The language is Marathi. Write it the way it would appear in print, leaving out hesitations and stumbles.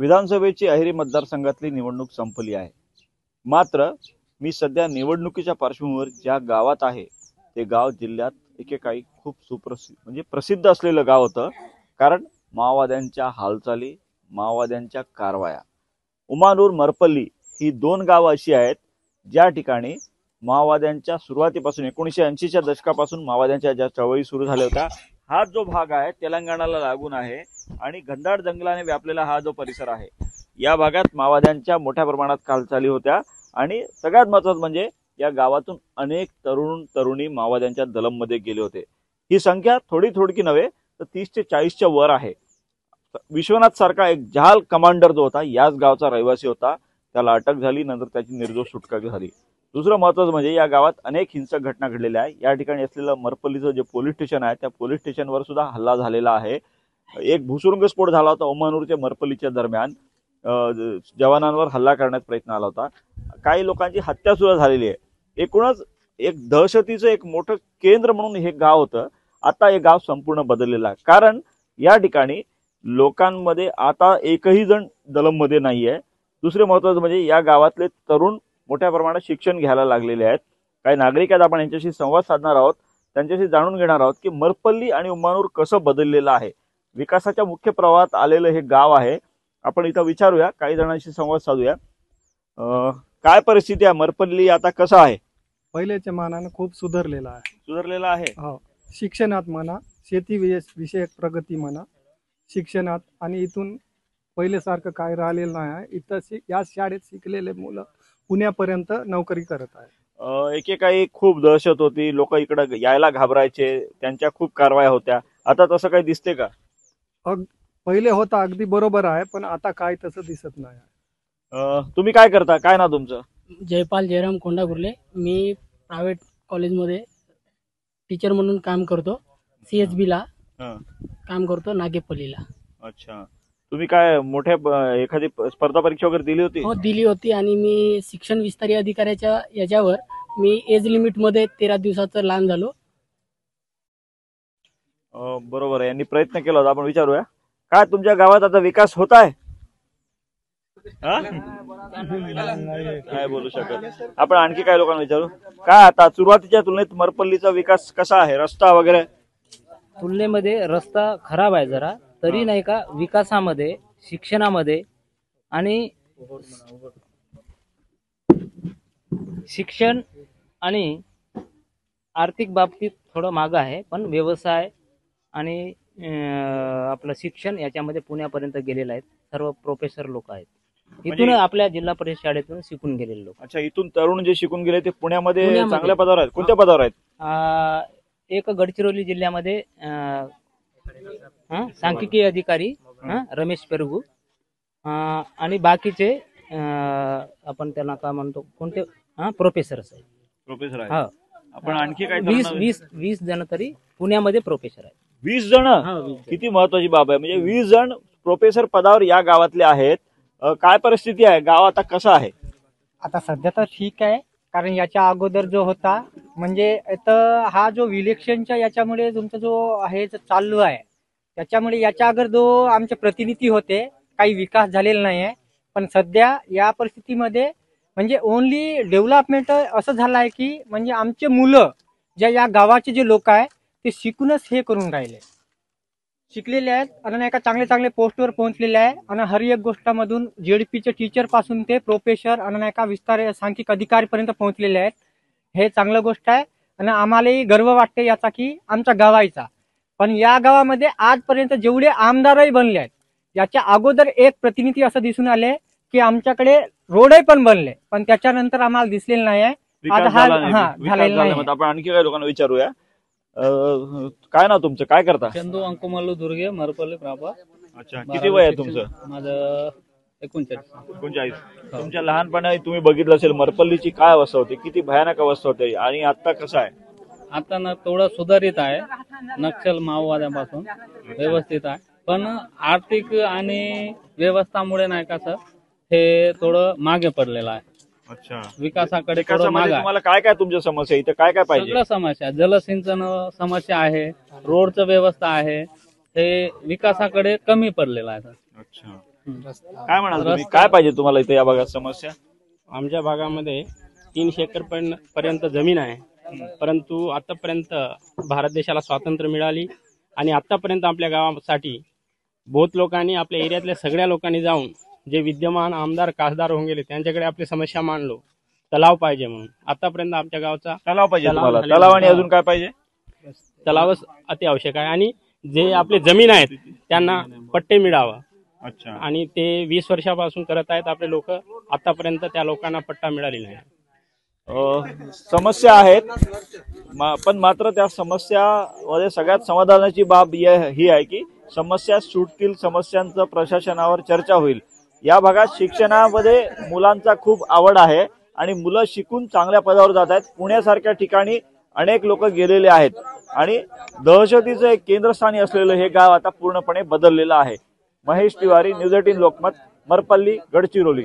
विधानसभेची अहेरी मतदारसंघातली निवडणूक संपली आहे। मात्र मी सध्या निवडणुकीच्या पार्श्वभूमीवर ज्या गावात आहे ते गाव जिल्ह्यात एकेकाळी खूप सुप्रसिद्ध प्रसिद्ध असलेलं गाव होतं। कारण माओवाद्यांच्या हालचाली, माओवाद्यांच्या कारवाया, उमानूर मरपल्ली ही दोन गावं अशी आहेत ज्या ठिकाणी माओवाद्यांच्या सुरुवातीपासून 1980च्या दशकापासून माओवाद्यांच्या ज्या चळवळी सुरू झाल्या होत्या, हा जो भाग आहे तेलंगणाला लागून आहे आणि घनदाट जंगलाने व्यापलेला हा जो परिसर आहे, या भागात माओवाद्यांच्या मोठ्या प्रमाणात हालचाली होत्या। आणि सगळ्यात महत्त्वाचं म्हणजे या गावातून अनेक तरुण तरुणी माओवाद्यांच्या दलममध्ये गेले होते। ही संख्या थोडी नव्हे तर 30 ते 40च्या वर आहे। विश्वनाथ सारखा एक जहाल कमांडर जो होता याच गावचा रहिवासी होता, त्याला अटक झाली, नंतर त्याची निर्दोष सुटका झाली। दुसरं महत्त्वाचं म्हणजे या गावात अनेक हिंसक घटना घडलेल्या आहे। या ठिकाणी असलेलं मरपल्लीचं जे पोलीस स्टेशन आहे त्या पोलीस स्टेशनवर सुद्धा हल्ला झालेला आहे। एक भूसुरुंग स्फोट झाला होता उमानूरच्या मरपल्लीच्या दरम्यान, जवानांवर हल्ला करण्याचा प्रयत्न आला होता। काही लोकांची हत्या सुद्धा झालेली आहे। एकूणच एक दहशतीचं एक मोठं केंद्र म्हणून हे गाव होतं। आता हे गाव संपूर्ण बदललेलं आहे, कारण या ठिकाणी लोकांमध्ये आता एकही जण दलममध्ये नाहीये। दुसरे महत्त्वाचं म्हणजे या गावातले तरुण मोठ्या प्रमाणात शिक्षण घ्यायला लागलेले आहेत। काही नागरिक आहेत, आपण यांच्याशी संवाद साधणार आहोत, त्यांच्याशी जाणून घेणार आहोत की मरपल्ली आणि उमानूर कसं बदललेलं आहे। विकासाच्या मुख्य प्रवाहात आलेलं हे गाव आहे। आपण इथं विचारूया, काही जणांशी संवाद साधूया। काय परिस्थिती आहे, मरपल्ली आता कसं आहे? पहिल्याच्या मानाने खूप सुधारलेला आहे। हो, शिक्षणात म्हणा, शेती विषयक प्रगती म्हणा, शिक्षणात, आणि इथून पहिल्यासारखं काय राहिलेलं नाही आहे। इथं या शाळेत शिकलेले मुलं पुण्यापर्यंत नोकरी करत आहे। एकेकाळी खूप दहशत होती, लोक इकडे यायला घाबरायचे, त्यांच्या खूप कारवाया होत्या। आता तसं काही दिसते का? पहिले होता, अगदी बरोबर आहे, पण आता काय तसं दिसत नाही आहे। तुम्ही काय करता, काय ना तुमचं? जयपाल जयराम कोंडागुर्ले। मी प्रायव्हेट कॉलेजमध्ये टीचर म्हणून काम करतो। CSB ला काम करतो, नागेपल्लीला। अच्छा, तुम्ही काय मोठ्या एखादी स्पर्धा परीक्षा वगैरे दिली होती? हो, दिली होती। आणि मी शिक्षण विस्तारी अधिकाऱ्याच्या याच्यावर मी एज लिमिट मध्ये 13 दिवसाचं लहान झालो। बरोबर आहे, यांनी प्रयत्न केला होता। आपण विचारूया, काय तुमच्या गावात आता विकास होत आहे? काय बोलू शकत आपण? आणखी काय लोकांना विचारू, काय आता सुरुवातीच्या तुलनेत मरपल्लीचा विकास कसा आहे? रस्ता वगैरे तुलनेमध्ये रस्ता खराब आहे जरा, तरी नाही का विकासामध्ये, शिक्षणामध्ये आणि शिक्षण आणि आर्थिक बाबतीत थोडं मागं आहे, पण व्यवसाय आणि आपलं शिक्षण याच्यामध्ये पुण्यापर्यंत गेलेलं आहे। सर्व प्रोफेसर लोक आहेत, इथून आपल्या जिल्हा परिषद शाळेतून शिकून गेलेले लोक। अच्छा, इथून तरुण जे शिकून गेले ते पुण्यामध्ये चांगल्या पदावर आहेत? कोणत्या पदावर आहेत? एक गडचिरोली जिल्ह्यामध्ये सांख्यिकी अधिकारी रमेश पेरगू, आणि बाकीचे आपण त्यांना काय म्हणतो, कोणते प्रोफेसर आहेत। प्रोफेसर आहे। आपण आणखी काय? 20 जण तरी पुण्यामध्ये प्रोफेसर आहेत। 20 जण? किती महत्वाची बाब आहे, म्हणजे 20 जण प्रोफेसर पदावर या गावातले आहेत। काय परिस्थिती आहे, गाव आता कसं आहे? आता सध्या तर ठीक आहे, कारण याच्या अगोदर जो होता, म्हणजे हा जो इलेक्शनच्या याच्यामुळे तुमचा जो आहे चालू आहे, त्याच्यामुळे याच्या अगोदर जो आमचे प्रतिनिधी होते, काही विकास झालेला नाही आहे। पण सध्या या परिस्थितीमध्ये म्हणजे ओनली डेव्हलपमेंट असं झालं आहे की म्हणजे आमचे मुलं ज्या या गावाचे जे लोक आहे ते शिकूनच हे करून राहिले, शिकलेले आहेत आणि नाही का चांगले पोस्टवर पोहोचलेले आहे। आणि हर एक गोष्टामधून JDPचे टीचर पासून ते प्रोफेसर आणि नाही का विस्तार सांख्यिक अधिकारीपर्यंत पोहोचलेले आहेत। हे चांगलं गोष्ट आहे आणि आम्हालाही गर्व वाटते याचा की आमच्या गावाचा। पण या गावामध्ये आजपर्यंत जेवढे आमदारही बनले आहेत, याच्या अगोदर एक प्रतिनिधी असं दिसून आले की आमच्याकडे रोडही पण बनले, पण त्याच्यानंतर आम्हाला दिसलेलं नाही आहे। झालेला नाही। आपण आणखी काय लोकांना विचारूया, काय ना तुमचं, काय करता? चंदू अंकुमल्लू दुर्गे, मरपल्ली प्रॉपर। अच्छा, किती वय आहे तुमचं? माझं 39. तुमच्या लहानपणी तुम्ही बघितलं असेल मरपल्लीची काय अवस्था होती, किती भयानक अवस्था होती, आणि आता कसं आहे? आता ना थोडं सुधारित आहे, नक्षल माओवाद्यांपासून व्यवस्थित आहे, पण आर्थिक आणि व्यवस्थामुळे नाही का सर, हे थोडं मागे पडलेलं आहे। अच्छा, विकासाकडे थोडं मागे. तुम्हाला काय काय तुमच्या समस्या इथे काय काय पाहिजे? सगळ्या समस्या, जलसिंचन समस्या आहे, रोडचं व्यवस्था आहे, हे विकासाकडे कमी पडलेलं आहे. अच्छा, काय म्हणाल तुम्ही, काय पाहिजे तुम्हाला इथे या भागात समस्या? आमच्या भागामध्ये 300 एकर पर्यंत जमीन आहे, परंतु आतापर्यंत भारत देशाला स्वातंत्र्य मिळाली आणि आतापर्यंत आपल्या गावासाठी बहुत लोकांनी, आपल्या एरियातल्या सगळ्या लोकांनी जाऊन जे विद्यमान आमदार खासदार होऊन गेले त्यांच्याकडे आपली समस्या मांडलो. तलाव पाहिजे म्हणून. आतापर्यंत आमच्या गावचा तलाव पाहिजे तलाव तुम्हाला? झालेला तलाव आणि आहे. अजून काय पाहिजे? तलावच अति आवश्यक आहे आणि जे आपले जमीन आहेत त्यांना पट्टे मिळावा. अच्छा. आणि ते 20 वर्षापासून करत आहेत आपले लोक, आतापर्यंत त्या लोकांना पट्टा मिळालेला नाही. समस्या आहेत, पण मात्र त्या समस्यामध्ये सगळ्यात समाधानाची बाब ही आहे की समस्या सुटतील, समस्यांचं प्रशासनावर चर्चा होईल. या भागात शिक्षणामध्ये मुलांचा खूप आवड आहे आणि मुलं शिकून चांगल्या पदावर जात आहेत. पुण्यासारख्या ठिकाणी अनेक लोक गेलेले आहेत आणि दहशतीचं एक केंद्रस्थानी असलेलं हे गाव आता पूर्णपणे बदललेलं आहे. महेश तिवारी, न्यूज 18 लोकमत, मरपल्ली, गडचिरोली.